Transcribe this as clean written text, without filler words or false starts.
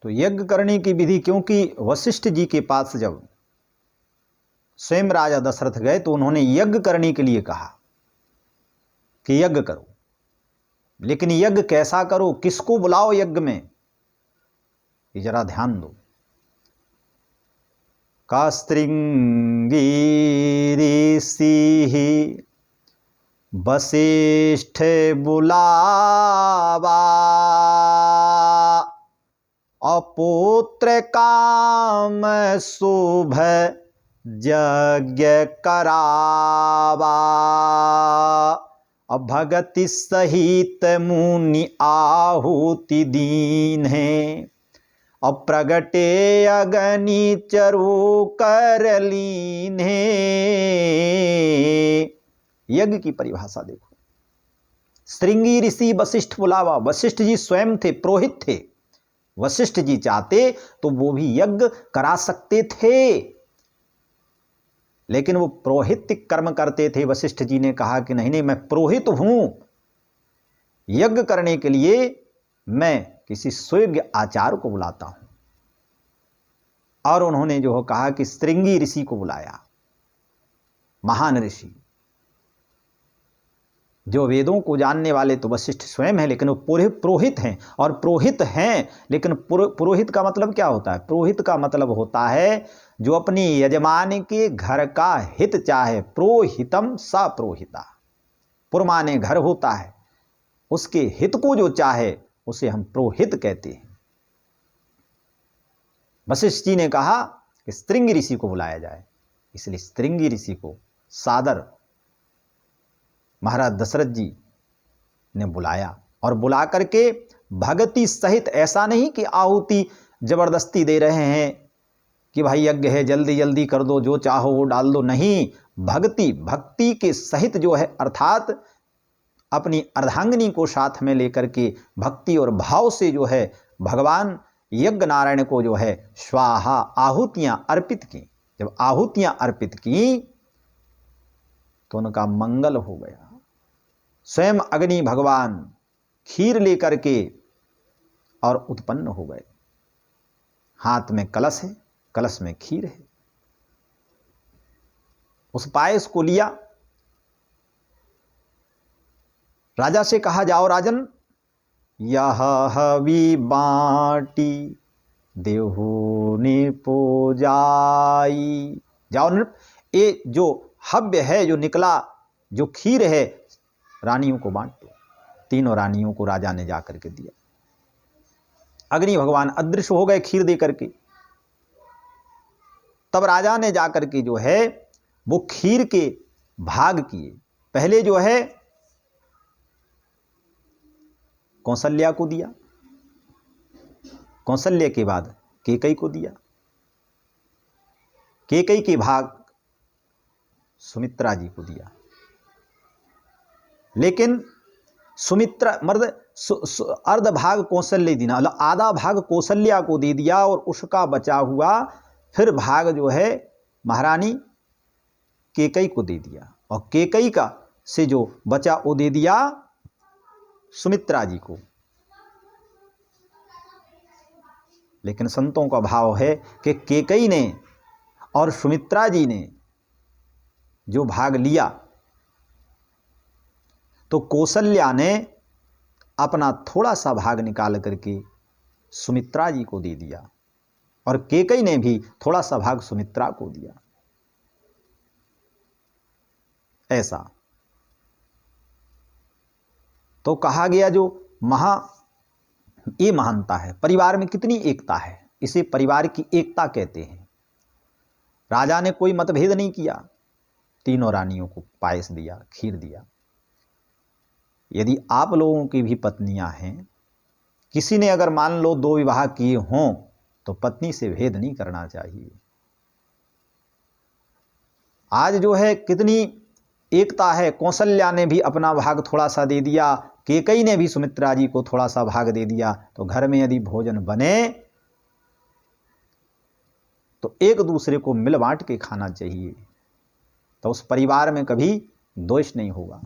तो यज्ञ करने की विधि, क्योंकि वशिष्ठ जी के पास जब स्वयं राजा दशरथ गए तो उन्होंने यज्ञ करने के लिए कहा कि यज्ञ करो, लेकिन यज्ञ कैसा करो, किसको बुलाओ यज्ञ में, ये जरा ध्यान दो। कास्त्रिंगी ऋषि वशिष्ठ बुलावा, अपुत्र काम शुभ यज्ञ करावा, भगति सहित मुनि आहुति दीन है, प्रगटे अग्नि चरु कर लीन है। यज्ञ की परिभाषा देखो। श्रृंगी ऋषि वशिष्ठ बुलावा, वशिष्ठ जी स्वयं थे, पुरोहित थे। वशिष्ठ जी चाहते तो वो भी यज्ञ करा सकते थे, लेकिन वो पुरोहित कर्म करते थे। वशिष्ठ जी ने कहा कि नहीं नहीं, मैं पुरोहित हूं, यज्ञ करने के लिए मैं किसी सुयोग्य आचार्य को बुलाता हूं। और उन्होंने जो कहा कि श्रृंगी ऋषि को बुलाया, महान ऋषि, जो वेदों को जानने वाले तो वशिष्ठ स्वयं है, लेकिन वो पुरोहित हैं। और पुरोहित हैं, लेकिन पुरोहित का मतलब क्या होता है? पुरोहित का मतलब होता है जो अपनी यजमान के घर का हित चाहे। पुरोहितम सा पुरोहिता, पुर माने घर होता है, उसके हित को जो चाहे उसे हम पुरोहित कहते हैं। वशिष्ठ जी ने कहा कि श्रृंगी ऋषि को बुलाया जाए, इसलिए श्रृंगी ऋषि को सादर महाराज दशरथ जी ने बुलाया। और बुला करके भक्ति सहित, ऐसा नहीं कि आहुति जबरदस्ती दे रहे हैं कि भाई यज्ञ है जल्दी जल्दी कर दो, जो चाहो वो डाल दो, नहीं, भक्ति के सहित जो है, अर्थात अपनी अर्धांगिनी को साथ में लेकर के भक्ति और भाव से जो है भगवान यज्ञ नारायण को जो है स्वाहा आहुतियां अर्पित की। जब आहुतियां अर्पित की तो उनका मंगल हो गया। स्वयं अग्नि भगवान खीर लेकर के और उत्पन्न हो गए। हाथ में कलश है, कलश में खीर है। उस पायस को लिया, राजा से कहा जाओ राजन, यह हवि बाटी देहु ने पूजाई। जाओ नृप, ये जो हव्य है, जो निकला, जो खीर है, रानियों को बांट दो। तीनों रानियों को राजा ने जाकर के दिया। अग्नि भगवान अदृश्य हो गए खीर दे करके। तब राजा ने जाकर के जो है वो खीर के भाग किए। पहले जो है कौशल्या को दिया, कौशल्य के बाद कैकेयी को दिया, कैकेयी के भाग सुमित्रा जी को दिया। लेकिन सुमित्रा अर्ध भाग कौशल्य देना, मतलब आधा भाग कौशल्या को दे दिया और उसका बचा हुआ फिर भाग जो है महारानी कैकेयी को दे दिया। और कैकेयी का से जो बचा वो दे दिया सुमित्रा जी को। लेकिन संतों का भाव है कि कैकेयी ने और सुमित्रा जी ने जो भाग लिया तो कौशल्या ने अपना थोड़ा सा भाग निकाल करके सुमित्रा जी को दे दिया और कैकेयी ने भी थोड़ा सा भाग सुमित्रा को दिया। ऐसा तो कहा गया जो ये महानता है। परिवार में कितनी एकता है, इसे परिवार की एकता कहते हैं। राजा ने कोई मतभेद नहीं किया, तीनों रानियों को पायस दिया, खीर दिया। यदि आप लोगों की भी पत्नियां हैं, किसी ने अगर मान लो 2 विवाह किए हों तो पत्नी से भेद नहीं करना चाहिए। आज जो है कितनी एकता है। कौशल्या ने भी अपना भाग थोड़ा सा दे दिया, कैकेयी ने भी सुमित्रा जी को थोड़ा सा भाग दे दिया। तो घर में यदि भोजन बने तो एक दूसरे को मिल बांट के खाना चाहिए, तो उस परिवार में कभी दोष नहीं होगा।